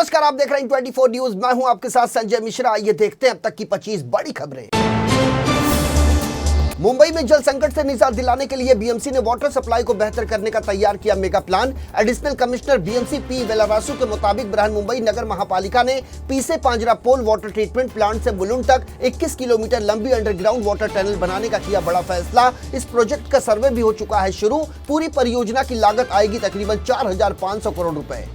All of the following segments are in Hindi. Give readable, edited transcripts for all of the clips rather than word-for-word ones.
नमस्कार, आप देख रहे हैं 24 न्यूज। मैं हूं आपके साथ संजय मिश्रा। आइए देखते हैं अब तक की 25 बड़ी खबरें। मुंबई में जल संकट से निजात दिलाने के लिए बीएमसी ने वाटर सप्लाई को बेहतर करने का तैयार किया mega plan. Additional commissioner BMC P Velarasu के मुताबिक बृहन्मुंबई नगर महापालिका ने Pise Panjra Pol water treatment plant से बुलुंड तक 21 किलोमीटर लंबी अंडरग्राउंड वाटर टनल बनाने का किया बड़ा फैसला। इस प्रोजेक्ट का सर्वे भी हो चुका है शुरू। पूरी परियोजना की लागत आएगी तकरीबन 4,500 करोड़ रुपए।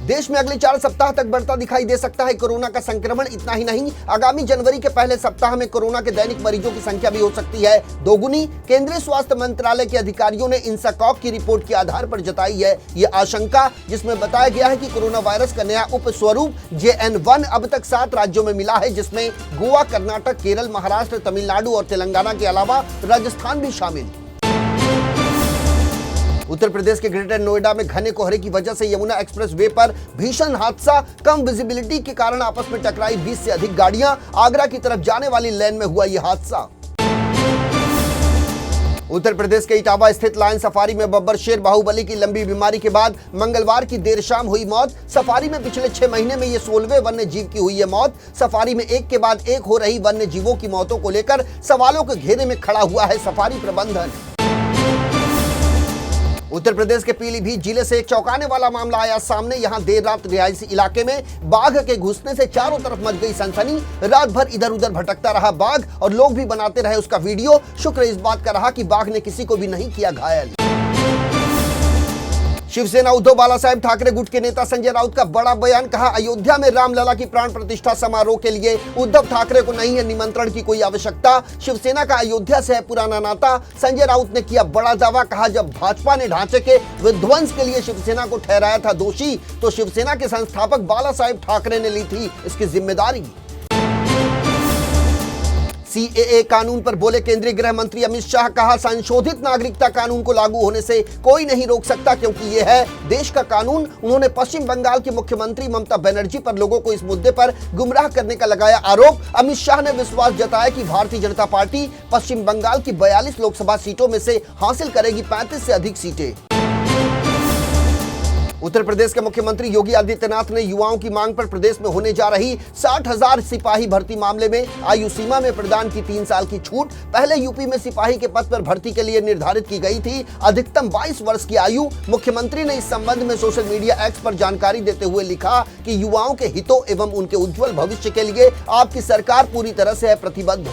देश में अगले 4 सप्ताह तक बढ़ता दिखाई दे सकता है कोरोना का संक्रमण। इतना ही नहीं, आगामी जनवरी के पहले सप्ताह में कोरोना के दैनिक मरीजों की संख्या भी हो सकती है दोगुनी। केंद्रीय स्वास्थ्य मंत्रालय के अधिकारियों ने इंसाकॉक की रिपोर्ट के आधार पर जताई है ये आशंका, जिसमें बताया गया है कि कोरोना वायरस का नया उप स्वरूप JN1 अब तक 7 राज्यों में मिला है, जिसमें गोवा, कर्नाटक, केरल, महाराष्ट्र, तमिलनाडु और तेलंगाना के अलावा राजस्थान भी शामिल। उत्तर प्रदेश के ग्रेटर नोएडा में घने कोहरे की वजह से यमुना एक्सप्रेस वे पर भीषण हादसा। कम विजिबिलिटी के कारण आपस में टकराई 20 से अधिक गाड़ियां। आगरा की तरफ जाने वाली लेन में हुआ यह हादसा। उत्तर प्रदेश के इटावा स्थित लायन सफारी में बब्बर शेर बाहुबली की लंबी बीमारी के बाद मंगलवार की देर शाम हुई मौत। सफारी में पिछले 6 महीने में ये 16वें वन्य जीव की हुई है मौत। सफारी में एक के बाद एक हो रही वन्य जीवों की मौतों को लेकर सवालों के घेरे में खड़ा हुआ है सफारी प्रबंधन। उत्तर प्रदेश के पीलीभीत जिले से एक चौंकाने वाला मामला आया सामने। यहां देर रात रिहायशी इलाके में बाघ के घुसने से चारों तरफ मच गई सनसनी। रात भर इधर उधर भटकता रहा बाघ और लोग भी बनाते रहे उसका वीडियो। शुक्र इस बात का रहा कि बाघ ने किसी को भी नहीं किया घायल। शिवसेना उद्धव बालासाहेब ठाकरे गुट के नेता संजय राउत का बड़ा बयान। कहा, अयोध्या में रामलला की प्राण प्रतिष्ठा समारोह के लिए उद्धव ठाकरे को नहीं है निमंत्रण की कोई आवश्यकता। शिवसेना का अयोध्या से है पुराना नाता। संजय राउत ने किया बड़ा दावा। कहा, जब भाजपा ने ढांचे के विध्वंस के लिए शिवसेना को ठहराया था दोषी, तो शिवसेना के संस्थापक बालासाहेब ठाकरे ने ली थी इसकी जिम्मेदारी। CAA कानून पर बोले केंद्रीय गृह मंत्री अमित शाह। कहा, संशोधित नागरिकता कानून को लागू होने से कोई नहीं रोक सकता, क्योंकि ये है देश का कानून। उन्होंने पश्चिम बंगाल की मुख्यमंत्री ममता बनर्जी पर लोगों को इस मुद्दे पर गुमराह करने का लगाया आरोप। अमित शाह ने विश्वास जताया कि भारतीय जनता पार्टी पश्चिम बंगाल की 42 लोकसभा सीटों में से हासिल करेगी 35 से अधिक सीटें। उत्तर प्रदेश के मुख्यमंत्री योगी आदित्यनाथ ने युवाओं की मांग पर प्रदेश में होने जा रही 60,000 सिपाही भर्ती मामले में आयु सीमा में प्रदान की 3 साल की छूट। पहले यूपी में सिपाही के पद पर भर्ती के लिए निर्धारित की गई थी अधिकतम 22 वर्ष की आयु। मुख्यमंत्री ने इस संबंध में सोशल मीडिया एक्स पर जानकारी देते हुए लिखा कि युवाओं के हितों एवं उनके उज्जवल भविष्य के लिए आपकी सरकार पूरी तरह से है प्रतिबद्ध।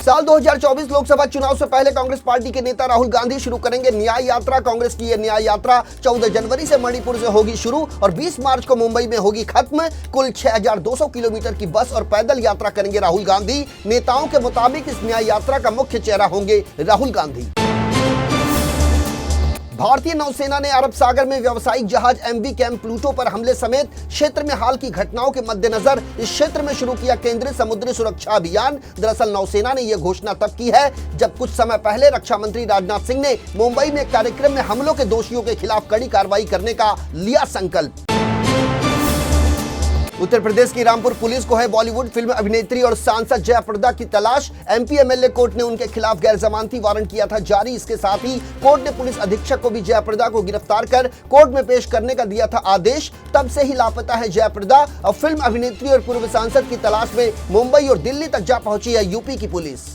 साल 2024 लोकसभा चुनाव से पहले कांग्रेस पार्टी के नेता राहुल गांधी शुरू करेंगे न्याय यात्रा। कांग्रेस की यह न्याय यात्रा 14 जनवरी से मणिपुर से होगी शुरू और 20 मार्च को मुंबई में होगी खत्म। कुल 6,200 किलोमीटर की बस और पैदल यात्रा करेंगे राहुल गांधी। नेताओं के मुताबिक इस न्याय यात्रा का मुख्य चेहरा होंगे राहुल गांधी। भारतीय नौसेना ने अरब सागर में व्यावसायिक जहाज MV कैम्प प्लूटो पर हमले समेत क्षेत्र में हाल की घटनाओं के मद्देनजर इस क्षेत्र में शुरू किया केंद्रीय समुद्री सुरक्षा अभियान। दरअसल नौसेना ने यह घोषणा तब की है जब कुछ समय पहले रक्षा मंत्री राजनाथ सिंह ने मुंबई में एक कार्यक्रम में हमलों के दोषियों के खिलाफ कड़ी कार्रवाई करने का लिया संकल्प। उत्तर प्रदेश की रामपुर पुलिस को है बॉलीवुड फिल्म अभिनेत्री और सांसद जयाप्रदा की तलाश। MP MLA कोर्ट ने उनके खिलाफ गैर जमानती वारंट किया था जारी। इसके साथ ही कोर्ट ने पुलिस अधीक्षक को भी जयाप्रदा को गिरफ्तार कर कोर्ट में पेश करने का दिया था आदेश। तब से ही लापता है जयाप्रदा। अब फिल्म अभिनेत्री और पूर्व सांसद की तलाश में मुंबई और दिल्ली तक जा पहुंची है यूपी की पुलिस।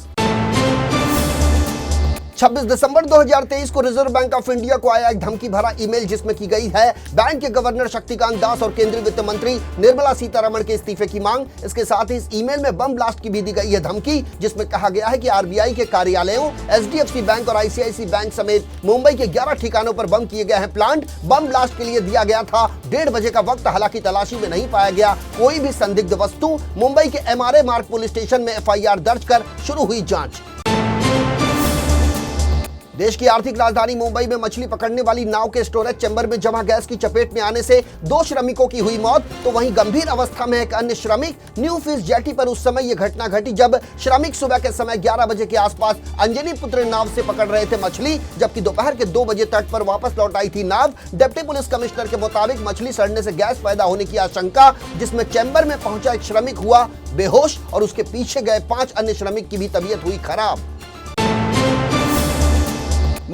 26 दिसंबर 2023 को रिजर्व बैंक ऑफ इंडिया को आया एक धमकी भरा ईमेल, जिसमें की गई है बैंक के गवर्नर शक्तिकांत दास और केंद्रीय वित्त मंत्री निर्मला सीतारमण के इस्तीफे की मांग। इसके साथ ही इस ईमेल में बम ब्लास्ट की भी दी गई है धमकी, जिसमें कहा गया है कि RBI के कार्यालयों, HDFC बैंक और ICICI बैंक समेत मुंबई के 11 ठिकानों पर बम किए गए हैं प्लांट। बम ब्लास्ट के लिए दिया गया था 1:30 बजे का वक्त। हालांकि तलाशी में नहीं पाया गया कोई भी संदिग्ध वस्तु। मुंबई के MRA मार्ग पुलिस स्टेशन में FIR दर्ज कर शुरू हुई जांच। देश की आर्थिक राजधानी मुंबई में मछली पकड़ने वाली नाव के स्टोरेज चैम्बर में जमा गैस की चपेट में आने से 2 श्रमिकों की हुई मौत, तो वहीं गंभीर अवस्था में एक अन्य श्रमिक। न्यू फिश जेटी पर उस समय यह घटना घटी जब श्रमिक सुबह के समय 11 बजे के आसपास अंजनी पुत्र नाव से पकड़ रहे थे मछली, जबकि दोपहर के 2 बजे तट पर वापस लौट आई थी नाव। डिप्टी पुलिस कमिश्नर के मुताबिक मछली सड़ने से गैस पैदा होने की आशंका, जिसमें चैम्बर में पहुंचा एक श्रमिक हुआ बेहोश और उसके पीछे गए 5 अन्य श्रमिक की भी तबीयत हुई खराब।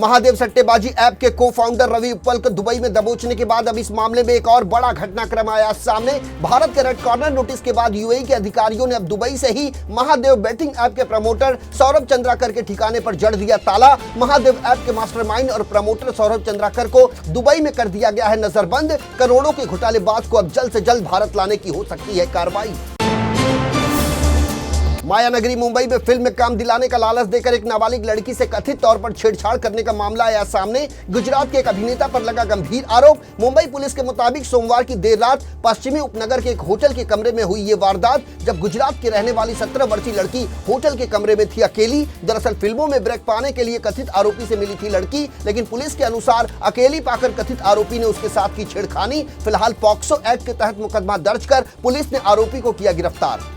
महादेव सट्टेबाजी ऐप के को फाउंडर रवि उप्पल को दुबई में दबोचने के बाद अब इस मामले में एक और बड़ा घटनाक्रम आया सामने। भारत के रेड कॉर्नर नोटिस के बाद यूएई के अधिकारियों ने अब दुबई से ही महादेव बेटिंग ऐप के प्रमोटर सौरभ चंद्राकर के ठिकाने पर जड़ दिया ताला। महादेव ऐप के मास्टरमाइंड और प्रमोटर सौरभ चंद्राकर को दुबई में कर दिया गया है नजरबंद। करोड़ों के घोटालेबाज को अब जल्द से जल्द भारत लाने की हो सकती है कार्रवाई। मायानगरी मुंबई में फिल्म में काम दिलाने का लालच देकर एक नाबालिग लड़की से कथित तौर पर छेड़छाड़ करने का मामला आया सामने। गुजरात के एक अभिनेता पर लगा गंभीर आरोप। मुंबई पुलिस के मुताबिक सोमवार की देर रात पश्चिमी उपनगर के एक होटल के कमरे में हुई ये वारदात, जब गुजरात की रहने वाली 17 वर्षीय लड़की होटल के कमरे में थी अकेली। दरअसल फिल्मों में ब्रेक पाने के लिए कथित आरोपी से मिली थी लड़की, लेकिन पुलिस के अनुसार अकेली पाकर कथित आरोपी ने उसके साथ की छेड़खानी। फिलहाल पॉक्सो एक्ट के तहत मुकदमा दर्ज कर पुलिस ने आरोपी को किया गिरफ्तार।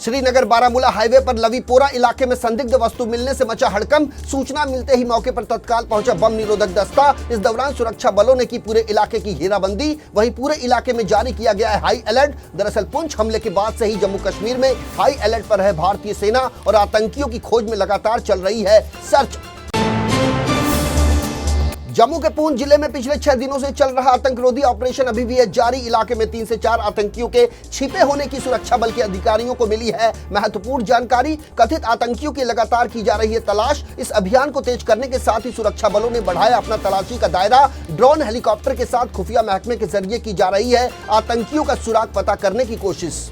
श्रीनगर बारामूला हाईवे पर लवीपोरा इलाके में संदिग्ध वस्तु मिलने से मचा हड़कंप। सूचना मिलते ही मौके पर तत्काल पहुंचा बम निरोधक दस्ता। इस दौरान सुरक्षा बलों ने की पूरे इलाके की घेराबंदी। वहीं पूरे इलाके में जारी किया गया है हाई अलर्ट। दरअसल पुंछ हमले के बाद से ही जम्मू कश्मीर में हाई अलर्ट पर है भारतीय सेना और आतंकियों की खोज में लगातार चल रही है सर्च। जम्मू के पूंछ जिले में पिछले 6 दिनों से चल रहा आतंकरोधी ऑपरेशन अभी भी है जारी। इलाके में 3 से 4 आतंकियों के छिपे होने की सुरक्षा बल के अधिकारियों को मिली है महत्वपूर्ण जानकारी। कथित आतंकियों की लगातार की जा रही है तलाश। इस अभियान को तेज करने के साथ ही सुरक्षा बलों ने बढ़ाया अपना तलाशी का दायरा। ड्रोन हेलीकॉप्टर के साथ खुफिया महकमे के जरिए की जा रही है आतंकियों का सुराग पता करने की कोशिश।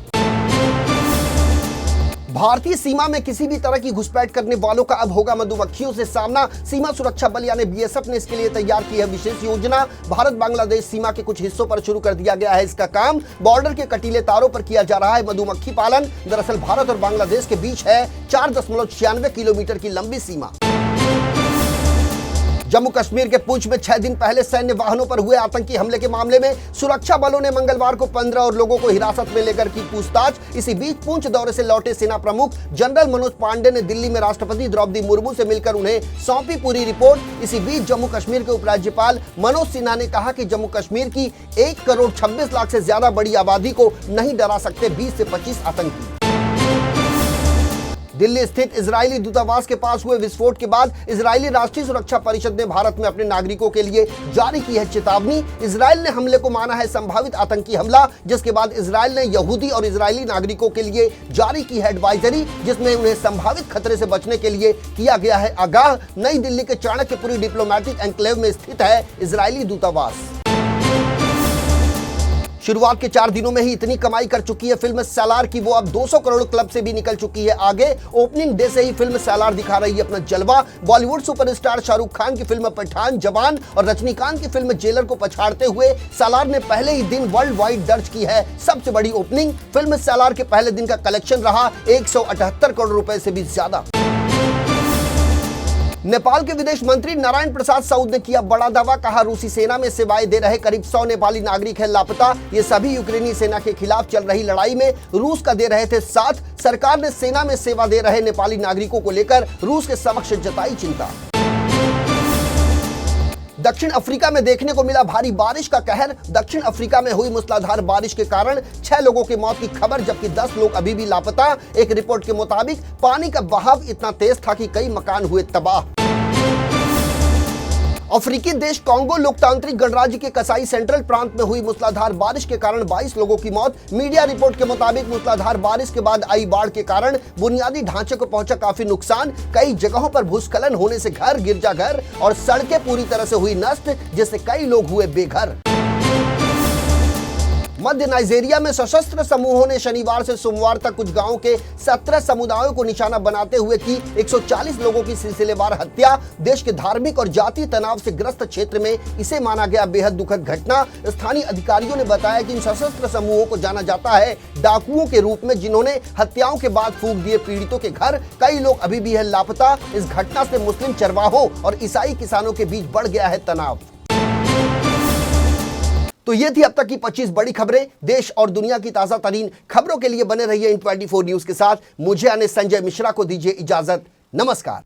भारतीय सीमा में किसी भी तरह की घुसपैठ करने वालों का अब होगा मधुमक्खियों से सामना। सीमा सुरक्षा बल यानी बीएसएफ ने इसके लिए तैयार की है विशेष योजना। भारत बांग्लादेश सीमा के कुछ हिस्सों पर शुरू कर दिया गया है इसका काम। बॉर्डर के कटीले तारों पर किया जा रहा है मधुमक्खी पालन। दरअसल भारत और बांग्लादेश के बीच है 4.96 किलोमीटर की लंबी सीमा। जम्मू कश्मीर के पुंछ में 6 दिन पहले सैन्य वाहनों पर हुए आतंकी हमले के मामले में सुरक्षा बलों ने मंगलवार को 15 और लोगों को हिरासत में लेकर की पूछताछ। इसी बीच पुंछ दौरे से लौटे सेना प्रमुख जनरल मनोज पांडे ने दिल्ली में राष्ट्रपति द्रौपदी मुर्मू से मिलकर उन्हें सौंपी पूरी रिपोर्ट। इसी बीच जम्मू कश्मीर के उपराज्यपाल मनोज सिन्हा ने कहा कि जम्मू कश्मीर की 1 करोड़ 26 लाख से ज्यादा बड़ी आबादी को नहीं डरा सकते 20 से 25 आतंकी। दिल्ली स्थित इजरायली दूतावास के पास हुए विस्फोट के बाद इजरायली राष्ट्रीय सुरक्षा परिषद ने भारत में अपने नागरिकों के लिए जारी की है चेतावनी। इजरायल ने हमले को माना है संभावित आतंकी हमला, जिसके बाद इजरायल ने यहूदी और इजरायली नागरिकों के लिए जारी की है एडवाइजरी, जिसमें उन्हें संभावित खतरे से बचने के लिए किया गया है आगाह। नई दिल्ली के चाणक्यपुरी डिप्लोमेटिक एन्क्लेव में स्थित है इजरायली दूतावास। शुरुआत के 4 दिनों में ही इतनी कमाई कर चुकी है फिल्म सैलार की वो अब 200 करोड़ क्लब से भी निकल चुकी है आगे। ओपनिंग डे से ही फिल्म सैलार दिखा रही है अपना जलवा। बॉलीवुड सुपरस्टार शाहरुख खान की फिल्म पठान, जवान और रजनीकांत की फिल्म जेलर को पछाड़ते हुए सैलार ने पहले ही दिन वर्ल्ड वाइड दर्ज की है सबसे बड़ी ओपनिंग। फिल्म सैलार के पहले दिन का कलेक्शन रहा 178 करोड़ रुपए से भी ज्यादा। नेपाल के विदेश मंत्री नारायण प्रसाद साउद ने किया बड़ा दावा। कहा रूसी सेना में सेवाएं दे रहे करीब 100 नेपाली नागरिक हैं लापता। ये सभी यूक्रेनी सेना के खिलाफ चल रही लड़ाई में रूस का दे रहे थे साथ। सरकार ने सेना में सेवा दे रहे नेपाली नागरिकों को लेकर रूस के समक्ष जताई चिंता। दक्षिण अफ्रीका में देखने को मिला भारी बारिश का कहर। दक्षिण अफ्रीका में हुई मूसलाधार बारिश के कारण 6 लोगों की मौत की खबर, जबकि 10 लोग अभी भी लापता। एक रिपोर्ट के मुताबिक पानी का बहाव इतना तेज था कि कई मकान हुए तबाह। अफ्रीकी देश कांगो लोकतांत्रिक गणराज्य के कसाई सेंट्रल प्रांत में हुई मूसलाधार बारिश के कारण 22 लोगों की मौत। मीडिया रिपोर्ट के मुताबिक मूसलाधार बारिश के बाद आई बाढ़ के कारण बुनियादी ढांचे को पहुंचा काफी नुकसान। कई जगहों पर भूस्खलन होने से घर, गिरजाघर और सड़कें पूरी तरह से हुई नष्ट, जिससे कई लोग हुए बेघर। मध्य नाइजीरिया में सशस्त्र समूहों ने शनिवार से सोमवार तक कुछ गांवों के 17 समुदायों को निशाना बनाते हुए की 140 लोगों की सिलसिलेवार हत्या। देश के धार्मिक और जातीय तनाव से ग्रस्त क्षेत्र में इसे माना गया बेहद दुखद घटना। स्थानीय अधिकारियों ने बताया कि इन सशस्त्र समूहों को जाना जाता है डाकुओं के रूप में, जिन्होंने हत्याओं के बाद फूंक दिए पीड़ितों के घर। कई लोग अभी भी है लापता। इस घटना से मुस्लिम चरवाहों और ईसाई किसानों के बीच बढ़ गया है तनाव। तो ये थी अब तक की 25 बड़ी खबरें। देश और दुनिया की ताजा तरीन खबरों के लिए बने रहिए इन 24 न्यूज के साथ। मुझे यानी संजय मिश्रा को दीजिए इजाजत। नमस्कार।